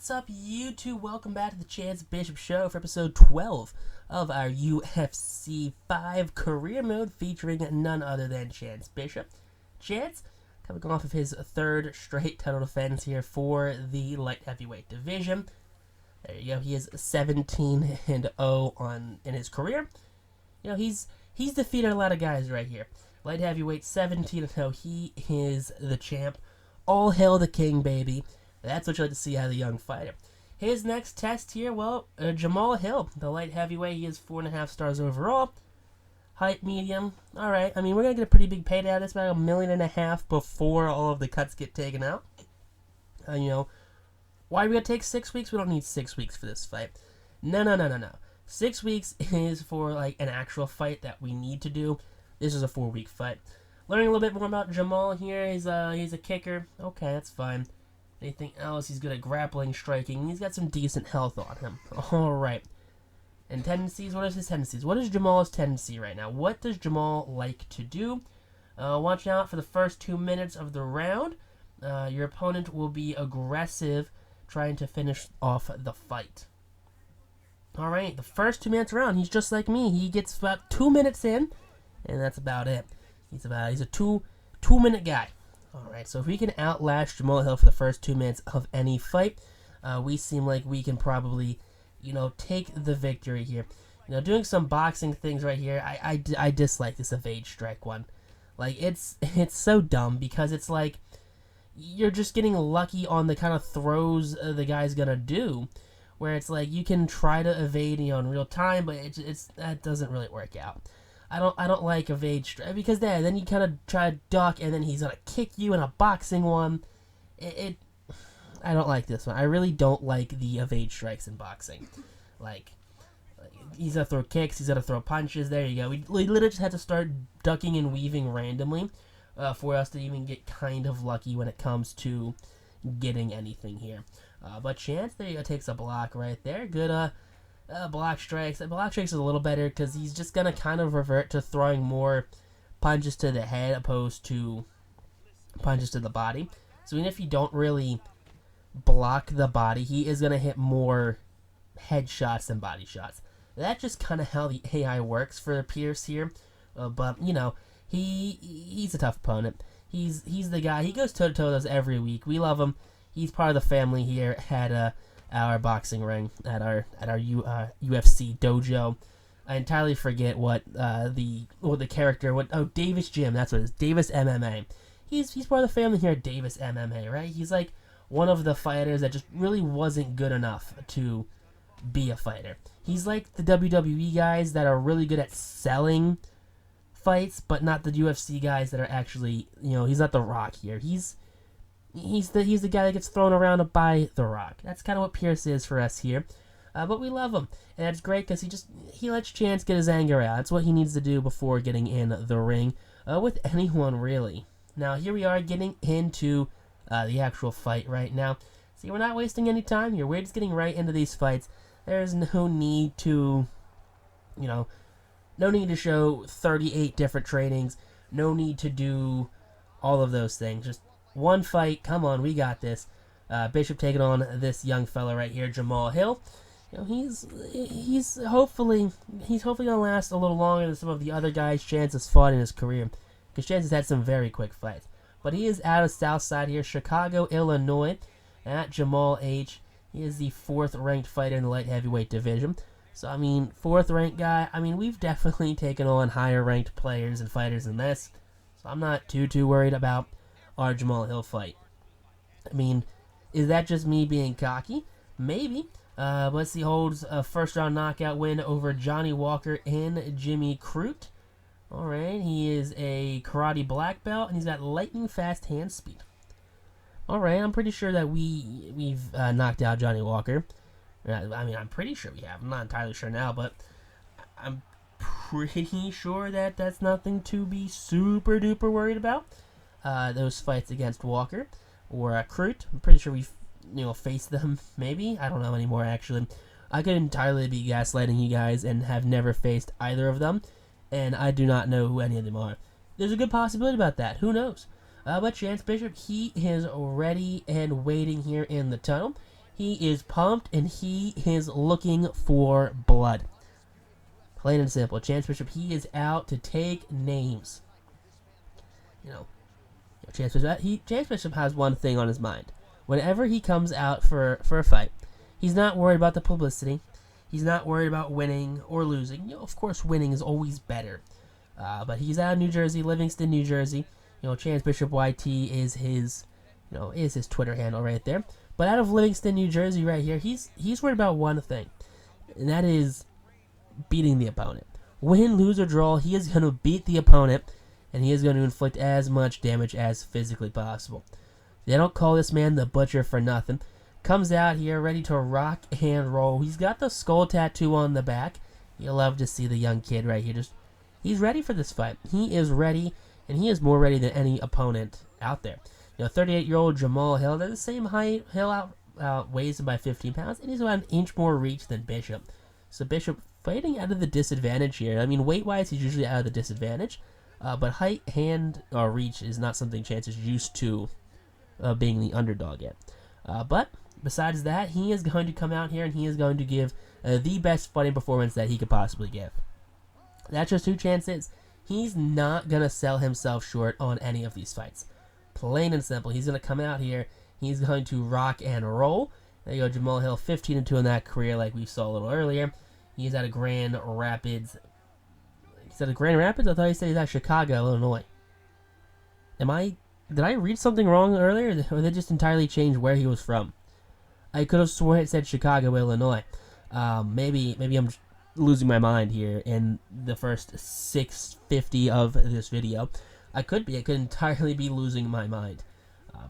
What's up, YouTube? Welcome back to the Chance Bishop Show for episode 12 of our UFC 5 career mode featuring none other than Chance Bishop. Chance, coming off of his third straight title defense here for the light heavyweight division. There you go. He is 17-0 in his career. You know, he's defeated a lot of guys right here. Light heavyweight 17-0. He is the champ. All hail the king, baby. That's what you like to see out of the young fighter. His next test here, well, Jamal Hill, the light heavyweight. He is 4.5 stars overall. Height medium. All right. I mean, we're gonna get a pretty big payday out of this, about $1.5 million before all of the cuts get taken out. You know, why are we gonna take 6 weeks? We don't need 6 weeks for this fight. No. 6 weeks is for like an actual fight that we need to do. This is a 4-week fight. Learning a little bit more about Jamal here. He's a kicker. Okay, that's fine. Anything else? He's good at grappling, striking. He's got some decent health on him. All right. And tendencies. What is his tendencies? What is Jamal's tendency right now? What does Jamal like to do? Watch out for the first 2 minutes of the round. Your opponent will be aggressive, trying to finish off the fight. All right. The first 2 minutes around, he's just like me. He gets about 2 minutes in, and that's about it. He's a two-minute guy. Alright, so if we can outlast Jamal Hill for the first 2 minutes of any fight, we seem like we can probably, take the victory here. Doing some boxing things right here, I dislike this evade strike one. Like, it's so dumb because it's like you're just getting lucky on the kind of throws the guy's gonna do, where it's like you can try to evade, in real time, but that doesn't really work out. I don't like evade strike because then you kind of try to duck and then he's gonna kick you in a boxing one. I don't like this one. I really don't like the evade strikes in boxing. Like he's gonna throw kicks, he's gonna throw punches. There you go. We literally just had to start ducking and weaving randomly for us to even get kind of lucky when it comes to getting anything here. But Chance, there you go, takes a block right there. Good block strikes. Block strikes is a little better because he's just going to kind of revert to throwing more punches to the head opposed to punches to the body. So even if you don't really block the body, he is going to hit more head shots than body shots. That's just kind of how the AI works for Pierce here. But, he's a tough opponent. He's the guy. He goes toe-to-toe with us every week. We love him. He's part of the family here at our boxing ring, at our UFC dojo. I entirely forget what the character, Davis Jim, that's what it is, Davis MMA. He's part of the family here at Davis MMA, right? He's like one of the fighters that just really wasn't good enough to be a fighter. He's like the WWE guys that are really good at selling fights, but not the UFC guys that are actually, he's not The Rock here. He's the guy that gets thrown around by The Rock. That's kind of what Pierce is for us here. But we love him. And that's great because he lets Chance get his anger out. That's what he needs to do before getting in the ring with anyone, really. Now, here we are getting into the actual fight right now. See, we're not wasting any time here. We're just getting right into these fights. There's no need to, no need to show 38 different trainings. No need to do all of those things. Just one fight, come on, we got this. Bishop taking on this young fella right here, Jamal Hill. He's hopefully gonna last a little longer than some of the other guys Chance has fought in his career, because Chance has had some very quick fights. But he is out of Southside here, Chicago, Illinois, at Jamal H. He is the 4th ranked fighter in the light heavyweight division. So 4th ranked guy. We've definitely taken on higher ranked players and fighters than this. So I'm not too worried about our Jamal Hill fight. Is that just me being cocky? Maybe. But he holds a first-round knockout win over Johnny Walker and Jimmy Crute. Alright, he is a karate black belt, and he's got lightning-fast hand speed. Alright, I'm pretty sure that we've knocked out Johnny Walker. I'm pretty sure we have. I'm not entirely sure now, but I'm pretty sure that that's nothing to be super-duper worried about. Those fights against Walker or Crute. I'm pretty sure we've faced them, maybe? I don't know anymore, actually. I could entirely be gaslighting you guys and have never faced either of them, and I do not know who any of them are. There's a good possibility about that. Who knows? But Chance Bishop, he is ready and waiting here in the tunnel. He is pumped, and he is looking for blood. Plain and simple. Chance Bishop, he is out to take names. Chance Bishop has one thing on his mind. Whenever he comes out for a fight, he's not worried about the publicity. He's not worried about winning or losing. Of course, winning is always better. But he's out of New Jersey, Livingston, New Jersey. Chance Bishop YT is his Twitter handle right there. But out of Livingston, New Jersey, right here, he's worried about one thing, and that is beating the opponent. Win, lose, or draw, he is going to beat the opponent, and he is going to inflict as much damage as physically possible. They don't call this man the Butcher for nothing. Comes out here ready to rock and roll. He's got the skull tattoo on the back. You'll love to see the young kid right here. He's ready for this fight. He is ready, and he is more ready than any opponent out there. 38-year-old Jamal Hill, they're the same height. Hill outweighs him by 15 pounds, and he's about an inch more reach than Bishop. So Bishop fighting out of the disadvantage here. I mean, weight-wise, he's usually out of the disadvantage, but height, hand, or reach is not something Chance is used to being the underdog at. But besides that, he is going to come out here and he is going to give the best fighting performance that he could possibly give. That's just who Chance is. He's not going to sell himself short on any of these fights. Plain and simple. He's going to come out here. He's going to rock and roll. There you go, Jamal Hill, 15-2 in that career like we saw a little earlier. He's out of Grand Rapids. He's out of Grand Rapids? I thought he said he's out of Chicago, Illinois. Did I read something wrong earlier? Or did they just entirely change where he was from? I could have sworn it said Chicago, Illinois. Maybe I'm losing my mind here in the first 650 of this video. I could entirely be losing my mind.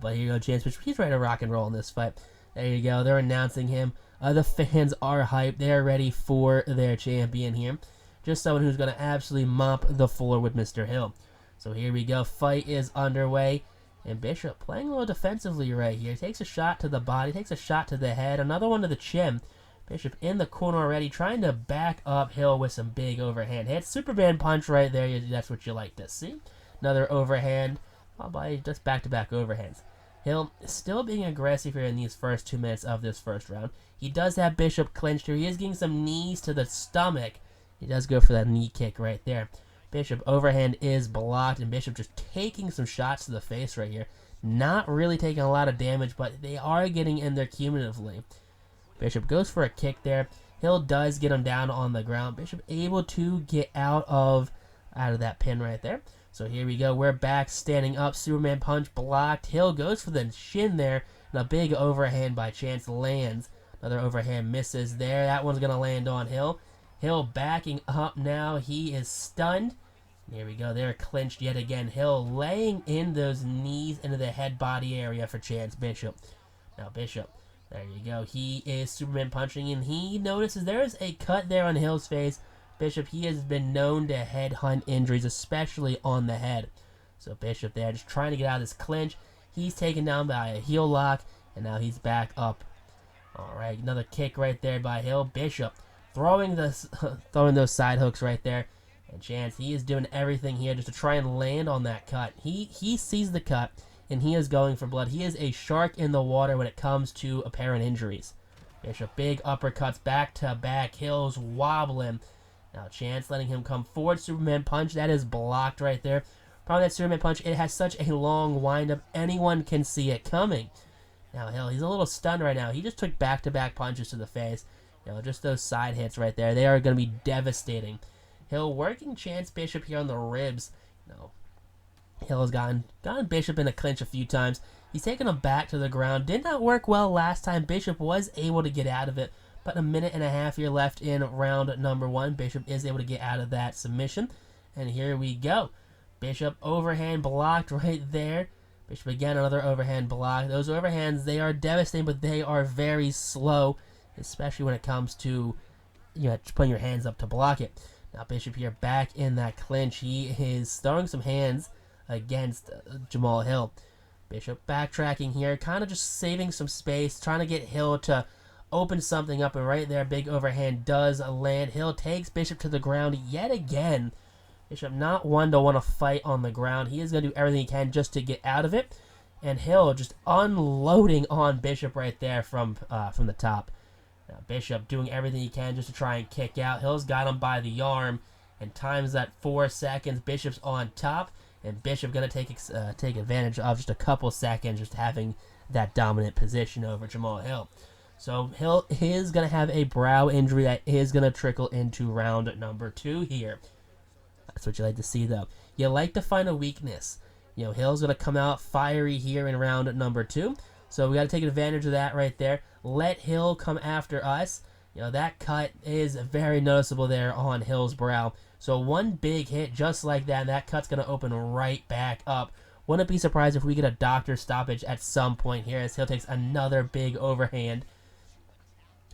But here you go, Chance Bishop. He's ready to rock and roll in this fight. There you go. They're announcing him. The fans are hyped. They're ready for their champion here. Just someone who's going to absolutely mop the floor with Mr. Hill. So here we go. Fight is underway. And Bishop playing a little defensively right here. Takes a shot to the body. Takes a shot to the head. Another one to the chin. Bishop in the corner already. Trying to back up Hill with some big overhand hits. Superman punch right there. That's what you like to see. Another overhand. Just back-to-back overhands. Hill still being aggressive here in these first 2 minutes of this first round. He does have Bishop clinched here. He is getting some knees to the stomach. He does go for that knee kick right there. Bishop overhand is blocked, and Bishop just taking some shots to the face right here. Not really taking a lot of damage, but they are getting in there cumulatively. Bishop goes for a kick there. Hill does get him down on the ground. Bishop able to get out of that pin right there. So here we go. We're back, standing up. Superman punch blocked. Hill goes for the shin there, and a big overhand by Chance lands. Another overhand misses there. That one's going to land on Hill. Hill backing up now. He is stunned. Here we go. They're clinched yet again. Hill laying in those knees into the head body area for Chance Bishop. Now Bishop, there you go. He is Superman punching, and he notices there is a cut there on Hill's face. Bishop, he has been known to headhunt injuries, especially on the head. So Bishop there just trying to get out of this clinch. He's taken down by a heel lock, and now he's back up. Alright, another kick right there by Hill. Bishop throwing those side hooks right there. And Chance, he is doing everything here just to try and land on that cut. He sees the cut, and he is going for blood. He is a shark in the water when it comes to apparent injuries. Bishop, big uppercuts back to back. Hill's wobbling. Now Chance letting him come forward. Superman punch, that is blocked right there. Problem with that Superman punch, it has such a long windup. Anyone can see it coming. Now Hill, he's a little stunned right now. He just took back-to-back punches to the face. Just those side hits right there. They are going to be devastating. Hill working Chance Bishop here on the ribs. Hill has gotten Bishop in a clinch a few times. He's taken him back to the ground. Did not work well last time. Bishop was able to get out of it. But a minute and a half here left in round number 1. Bishop is able to get out of that submission. And here we go. Bishop overhand blocked right there. Bishop again, another overhand block. Those overhands, they are devastating, but they are very slow, especially when it comes to putting your hands up to block it. Now Bishop here back in that clinch. He is throwing some hands against Jamal Hill. Bishop backtracking here, kind of just saving some space, trying to get Hill to open something up, and right there, big overhand does land. Hill takes Bishop to the ground yet again. Bishop not one to want to fight on the ground. He is going to do everything he can just to get out of it. And Hill just unloading on Bishop right there from the top. Now Bishop doing everything he can just to try and kick out. Hill's got him by the arm and times that 4 seconds. Bishop's on top, and Bishop gonna take advantage of just a couple seconds, just having that dominant position over Jamal Hill. So Hill is gonna have a brow injury that is gonna trickle into round number 2 here. That's what you like to see, though. You like to find a weakness. You know, Hill's going to come out fiery here in round number 2. So we got to take advantage of that right there. Let Hill come after us. You know, that cut is very noticeable there on Hill's brow. So one big hit just like that, and that cut's going to open right back up. Wouldn't be surprised if we get a doctor stoppage at some point here as Hill takes another big overhand.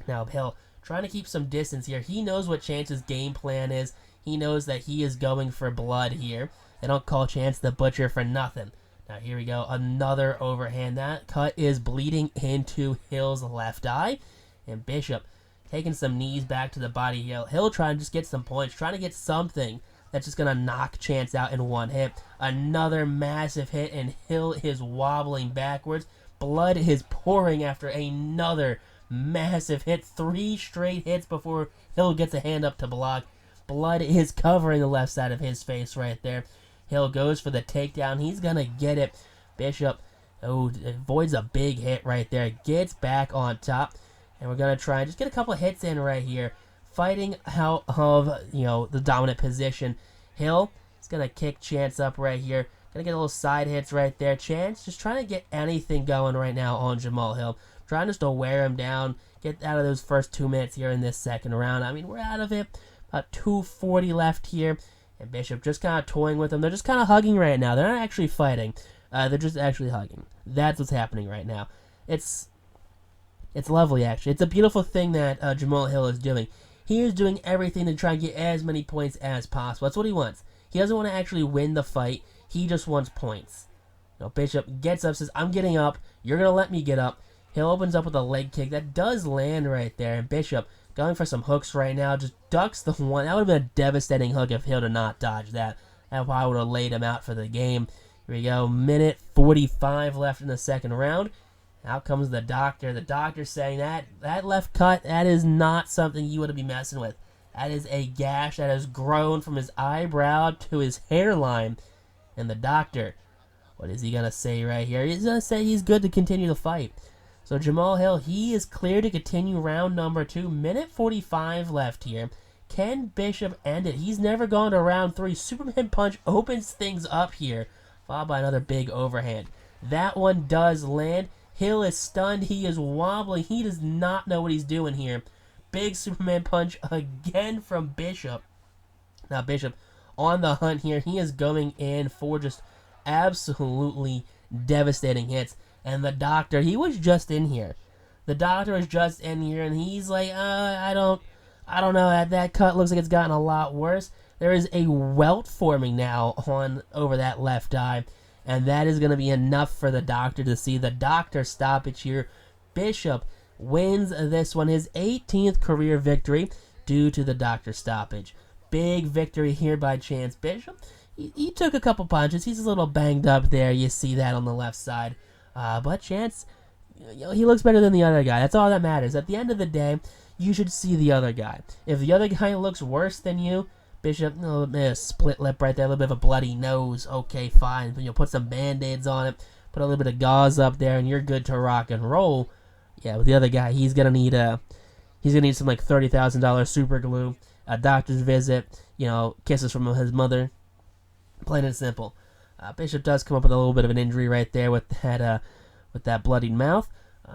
Now Hill trying to keep some distance here. He knows what Chance's game plan is. He knows that he is going for blood here. They don't call Chance the Butcher for nothing. Now here we go, another overhand. That cut is bleeding into Hill's left eye. And Bishop taking some knees back to the body here. Hill trying to just get some points, trying to get something that's just going to knock Chance out in one hit. Another massive hit, and Hill is wobbling backwards. Blood is pouring after another massive hit. 3 straight hits before Hill gets a hand up to block. Blood is covering the left side of his face right there. Hill goes for the takedown. He's going to get it. Bishop avoids a big hit right there. Gets back on top. And we're going to try and just get a couple hits in right here. Fighting out of, the dominant position. Hill is going to kick Chance up right here. Going to get a little side hits right there. Chance just trying to get anything going right now on Jamal Hill. Trying just to wear him down. Get out of those first 2 minutes here in this second round. I mean, we're out of it. About 2:40 left here, and Bishop just kind of toying with them. They're just kind of hugging right now. They're not actually fighting. They're just actually hugging. That's what's happening right now. It's lovely, actually. It's a beautiful thing that Jamal Hill is doing. He is doing everything to try and get as many points as possible. That's what he wants. He doesn't want to actually win the fight. He just wants points. Bishop gets up, says, I'm getting up. You're going to let me get up. Hill opens up with a leg kick. That does land right there, and Bishop going for some hooks right now, just ducks the one. That would have been a devastating hook if Hill did not dodge that. That probably would have laid him out for the game. Here we go, minute 45 left in the second round. Out comes the doctor. The doctor saying that left cut, that is not something you want to be messing with. That is a gash that has grown from his eyebrow to his hairline. And the doctor, what is he going to say right here? He's going to say he's good to continue the fight. So Jamal Hill, he is clear to continue round number 2. Minute 45 left here. Can Bishop end it? He's never gone to round 3. Superman Punch opens things up here, followed by another big overhand. That one does land. Hill is stunned. He is wobbling. He does not know what he's doing here. Big Superman Punch again from Bishop. Now Bishop on the hunt here. He is going in for just absolutely devastating hits. And the doctor, he was just in here. The doctor was just in here, and he's like, I don't know. That cut looks like it's gotten a lot worse. There is a welt forming now over that left eye, and that is going to be enough for the doctor to see. The doctor stoppage here. Bishop wins this one, his 18th career victory due to the doctor stoppage. Big victory here by Chance Bishop. He took a couple punches. He's a little banged up there. You see that on the left side. But Chance, he looks better than the other guy. That's all that matters. At the end of the day, you should see the other guy. If the other guy looks worse than you, Bishop, a split lip right there, a little bit of a bloody nose. Okay, fine. But put some Band-Aids on it, put a little bit of gauze up there, and you're good to rock and roll. Yeah, with the other guy, he's gonna need some like $30,000 super glue, a doctor's visit, kisses from his mother. Plain and simple. Bishop does come up with a little bit of an injury right there with that bloodied mouth.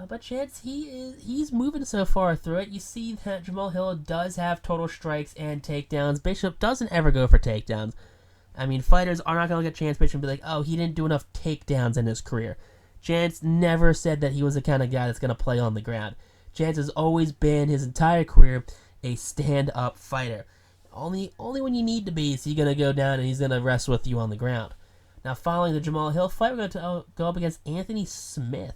But Chance, he's moving so far through it. You see that Jamal Hill does have total strikes and takedowns. Bishop doesn't ever go for takedowns. I mean, fighters are not going to look at Chance Bishop and be like, oh, he didn't do enough takedowns in his career. Chance never said that he was the kind of guy that's going to play on the ground. Chance has always been, his entire career, a stand-up fighter. Only when you need to be is he going to go down and he's going to wrestle with you on the ground. Now, following the Jamal Hill fight, we're going to go up against Anthony Smith.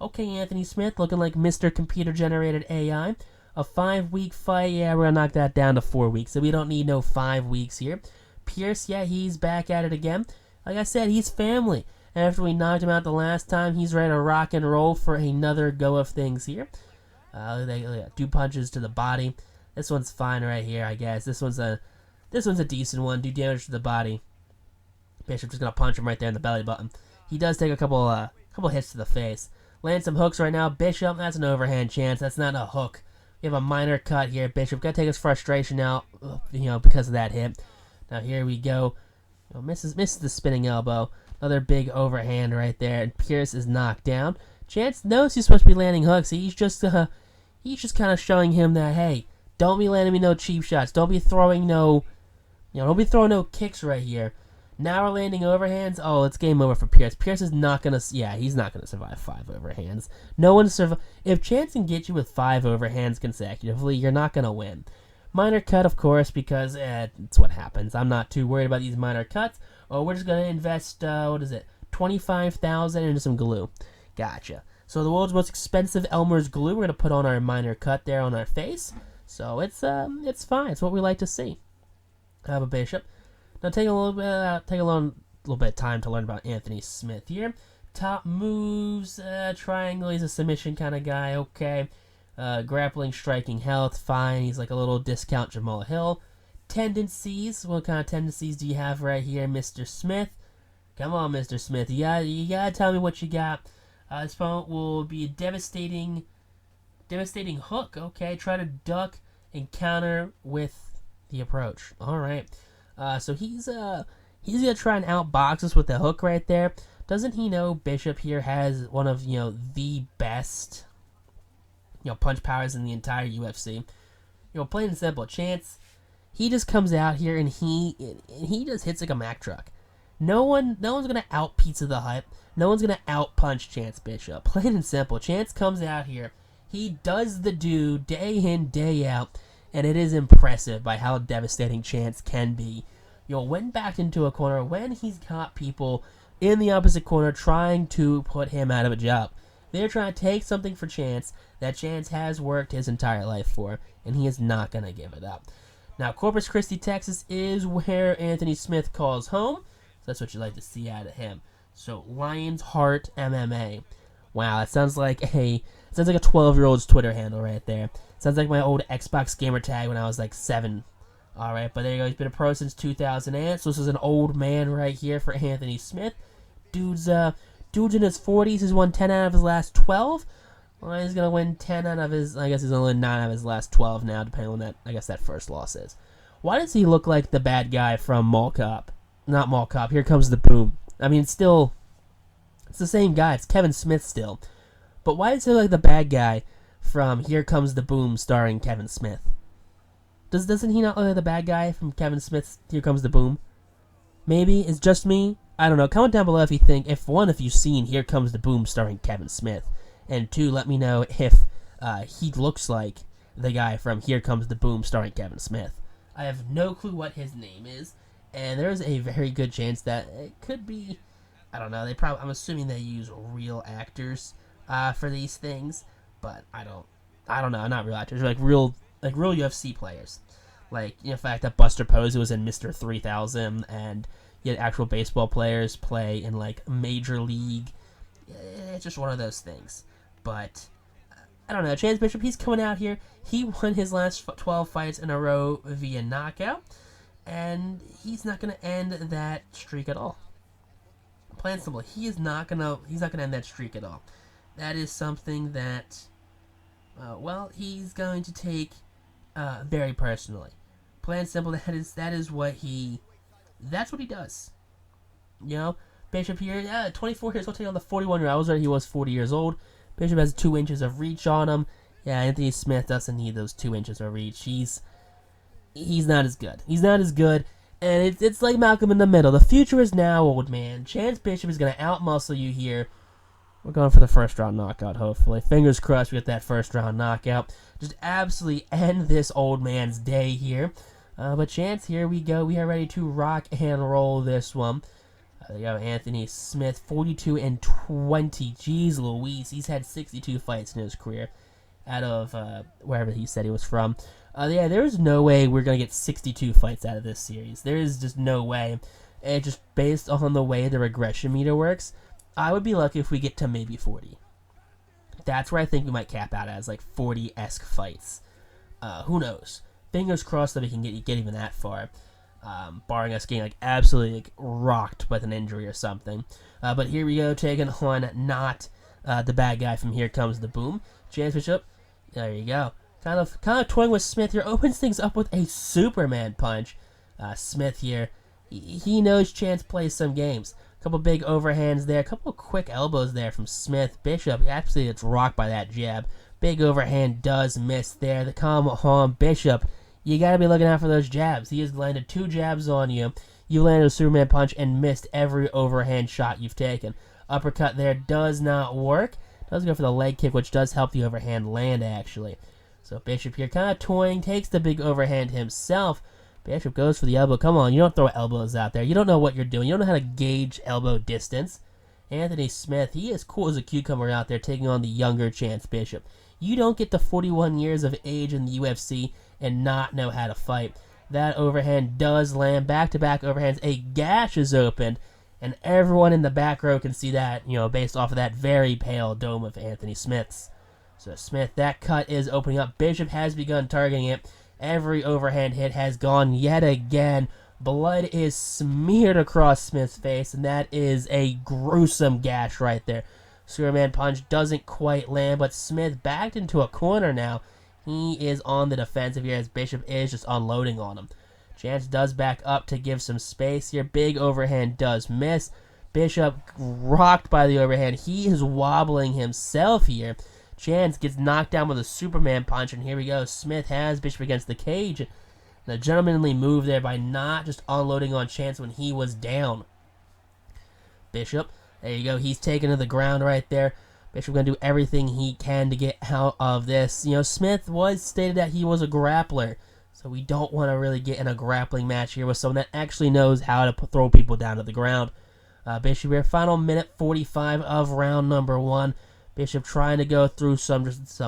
Okay, Anthony Smith, looking like Mr. Computer-Generated AI. A 5-week fight, yeah, we're going to knock that down to 4 weeks, so we don't need no 5 weeks here. Pierce, yeah, he's back at it again. Like I said, he's family. After we knocked him out the last time, he's ready to rock and roll for another go of things here. Look at that, 2 punches to the body. This one's fine right here, I guess. This one's a decent one. Do damage to the body. Bishop just gonna punch him right there in the belly button. He does take a couple hits to the face. Land some hooks right now. Bishop, that's an overhand chance. That's not a hook. We have a minor cut here. Bishop gotta take his frustration out, because of that hit. Now here we go. Misses the spinning elbow. Another big overhand right there. And Pierce is knocked down. Chance knows he's supposed to be landing hooks. He's just kind of showing him that, hey, don't be landing me no cheap shots. Don't be throwing no kicks right here. Now we're landing overhands. Oh, it's game over for Pierce. Pierce is not gonna. Yeah, he's not gonna survive 5 overhands. No one survive. If Chance can get you with 5 overhands consecutively, you're not gonna win. Minor cut, of course, because it's what happens. I'm not too worried about these minor cuts. Oh, we're just gonna invest. What is it? 25,000 into some glue. Gotcha. So the world's most expensive Elmer's glue. We're gonna put on our minor cut there on our face. So it's fine. It's what we like to see. I have a Bishop. Now take a little bit of time to learn about Anthony Smith here. Top moves, triangle. He's a submission kind of guy. Okay. Grappling, striking, health, fine. He's like a little discount Jamal Hill. Tendencies. What kind of tendencies do you have right here, Mr. Smith? Come on, Mr. Smith. You gotta tell me what you got. This opponent will be a devastating hook. Okay, try to duck and counter with the approach. All right. So he's gonna try and outbox us with the hook right there. Doesn't he know Bishop here has one of the best punch powers in the entire UFC? Plain and simple. Chance, he just comes out here and he just hits like a Mack truck. No one's gonna out Pizza the Hut. No one's gonna out punch Chance Bishop. Plain and simple. Chance comes out here. He does the do day in, day out, and it is impressive by how devastating Chance can be. When backed into a corner, when he's got people in the opposite corner trying to put him out of a job. They're trying to take something for Chance that Chance has worked his entire life for, and he is not going to give it up. Now, Corpus Christi, Texas is where Anthony Smith calls home. So that's what you'd like to see out of him. So, Lion's Heart MMA. Wow, that sounds like a 12-year-old's Twitter handle right there. Sounds like my old Xbox gamer tag when I was like 7. Alright, but there you go. He's been a pro since 2008. So this is an old man right here for Anthony Smith. Dude's in his 40s. He's won 10 out of his last 12. Well, he's going to win 10 out of his... I guess he's going to win 9 out of his last 12 now, depending on that first loss is. Why does he look like the bad guy from Mall Cop? Not Mall Cop. Here Comes the Boom. I mean, it's the same guy. It's Kevin Smith still. But why does he look like the bad guy from Here Comes the Boom starring Kevin Smith? Doesn't he not look like the bad guy from Kevin Smith's Here Comes the Boom? Maybe it's just me. I don't know. Comment down below if you've seen Here Comes the Boom starring Kevin Smith, and 2, let me know if he looks like the guy from Here Comes the Boom starring Kevin Smith. I have no clue what his name is, and there's a very good chance that it could be. I don't know. I'm assuming they use real actors for these things, but I don't know. Not real actors, like real UFC players. Like, the fact that Buster Posey was in Mr. 3000, and you had actual baseball players play in, like, Major League. It's just one of those things. But, I don't know. Chance Bishop, he's coming out here. He won his last 12 fights in a row via knockout, and he's not going to end that streak at all. Plain and simple. He's not going to end that streak at all. That is something that, he's going to take very personally. Plain and simple, that's what he does. Bishop here, 24 years old, taking on the 41-year-old. I was right, he was 40 years old. Bishop has 2 inches of reach on him. Yeah, Anthony Smith doesn't need those 2 inches of reach. He's not as good. He's not as good, and it's like Malcolm in the Middle. The future is now, old man. Chance Bishop is going to outmuscle you here. We're going for the first round knockout, hopefully. Fingers crossed we get that first round knockout. Just absolutely end this old man's day here. But Chance, here we go. We are ready to rock and roll this one. There you go, Anthony Smith, 42-20. Jeez Louise, he's had 62 fights in his career out of wherever he said he was from. Yeah, there's no way we're going to get 62 fights out of this series. There is just no way. and just based on the way the regression meter works, I would be lucky if we get to maybe 40. That's where I think we might cap out as, like 40-esque fights. Who knows? Fingers crossed that we can get even that far, barring us getting like absolutely like rocked with an injury or something. But here we go, taking on not the bad guy from Here Comes the Boom. Chance Bishop, there you go. Kind of toying with Smith here, opens things up with a Superman punch. Smith here, he knows Chance plays some games. A couple big overhands there, a couple quick elbows there from Smith. Bishop absolutely gets rocked by that jab. Big overhand does miss there. The come on, Bishop. You got to be looking out for those jabs. He has landed 2 jabs on you. You landed a Superman punch and missed every overhand shot you've taken. Uppercut there does not work. Does go for the leg kick, which does help the overhand land, actually. So Bishop here kind of toying, takes the big overhand himself. Bishop goes for the elbow. Come on, you don't throw elbows out there. You don't know what you're doing. You don't know how to gauge elbow distance. Anthony Smith, he is cool as a cucumber out there taking on the younger Chance Bishop. You don't get to 41 years of age in the UFC and not know how to fight. That overhand does land. Back-to-back overhands. A gash is opened, and everyone in the back row can see that, based off of that very pale dome of Anthony Smith's. So Smith, that cut is opening up. Bishop has begun targeting it. Every overhand hit has gone yet again. Blood is smeared across Smith's face, and that is a gruesome gash right there. Superman punch doesn't quite land, but Smith backed into a corner now. He is on the defensive here as Bishop is just unloading on him. Chance does back up to give some space here. Big overhand does miss. Bishop rocked by the overhand. He is wobbling himself here. Chance gets knocked down with a Superman punch, and here we go. Smith has Bishop against the cage. And a gentlemanly move there by not just unloading on Chance when he was down. Bishop, there you go. He's taken to the ground right there. Bishop going to do everything he can to get out of this. Smith was stated that he was a grappler, so we don't want to really get in a grappling match here with someone that actually knows how to throw people down to the ground. Bishop here, final minute 45 of round number 1. Bishop trying to go through some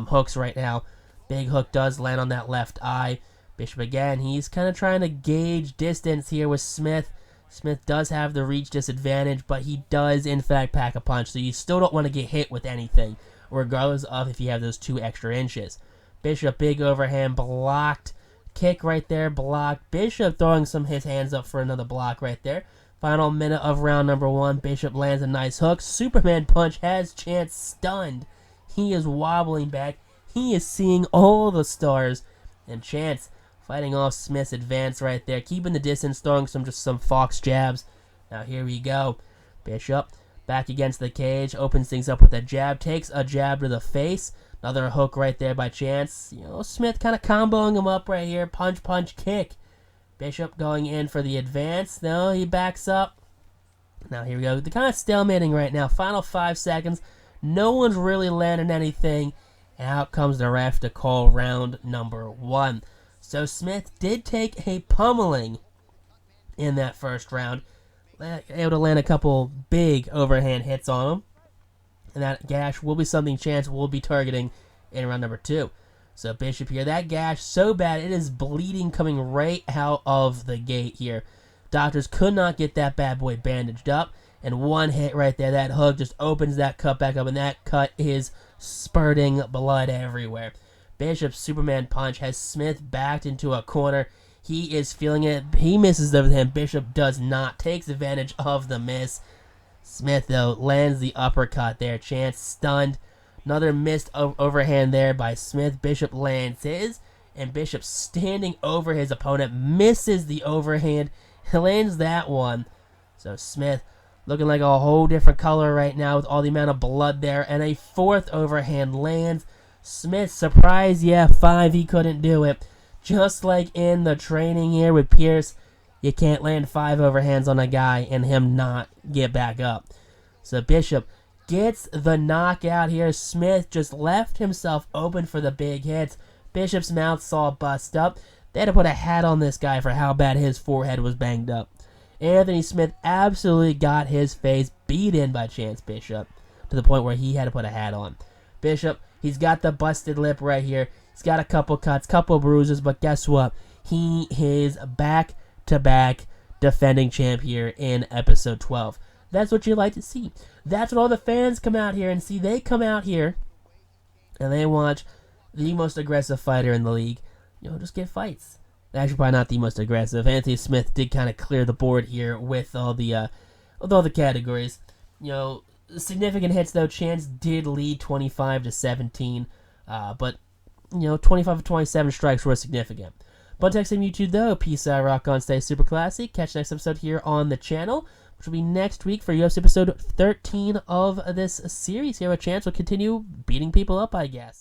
hooks right now. Big hook does land on that left eye. Bishop again, he's kind of trying to gauge distance here with Smith. Smith does have the reach disadvantage, but he does in fact pack a punch, so you still don't want to get hit with anything, regardless of if you have those 2 extra inches. Bishop, big overhand blocked. Kick right there, blocked. Bishop throwing his hands up for another block right there. Final minute of round number 1. Bishop lands a nice hook. Superman punch has Chance stunned. He is wobbling back. He is seeing all the stars. And Chance fighting off Smith's advance right there. Keeping the distance, throwing some fox jabs. Now here we go. Bishop back against the cage. Opens things up with a jab. Takes a jab to the face. Another hook right there by Chance. Smith kind of comboing him up right here. Punch, punch, kick. Bishop going in for the advance. No, he backs up. Now here we go. They're kind of stalemating right now. Final 5 seconds. No one's really landing anything. And out comes the ref to call round number 1. So Smith did take a pummeling in that first round. Able to land a couple big overhand hits on him. And that gash will be something Chance will be targeting in round number 2. So Bishop here, that gash so bad it is bleeding coming right out of the gate here. Doctors could not get that bad boy bandaged up. And one hit right there, that hook just opens that cut back up, and that cut is spurting blood everywhere. Bishop's Superman punch has Smith backed into a corner. He is feeling it. He misses over him. Bishop does not. Takes advantage of the miss. Smith, though, lands the uppercut there. Chance stunned. Another missed overhand there by Smith. Bishop lands his, and Bishop standing over his opponent misses the overhand. He lands that one. So Smith looking like a whole different color right now with all the amount of blood there, and a 4th overhand lands. Smith, surprise, yeah, 5, he couldn't do it. Just like in the training here with Pierce, you can't land 5 overhands on a guy and him not get back up. So Bishop gets the knockout here. Smith just left himself open for the big hits. Bishop's mouth saw bust up. They had to put a hat on this guy for how bad his forehead was banged up. Anthony Smith absolutely got his face beat in by Chance Bishop to the point where he had to put a hat on. Bishop, he's got the busted lip right here. He's got a couple cuts, couple bruises, but guess what? He is back to back defending champ here in episode 12. That's what you like to see. That's what all the fans come out here and see. They come out here and they watch the most aggressive fighter in the league, just get fights. Actually, probably not the most aggressive. Anthony Smith did kind of clear the board here with all the categories. Significant hits though. Chance did lead 25-17, but 25-27 strikes were significant. But text him YouTube though. Peace out, rock on, stay super classy. Catch next episode here on the channel, which will be next week for UFC episode 13 of this series. Here, a chance will continue beating people up, I guess.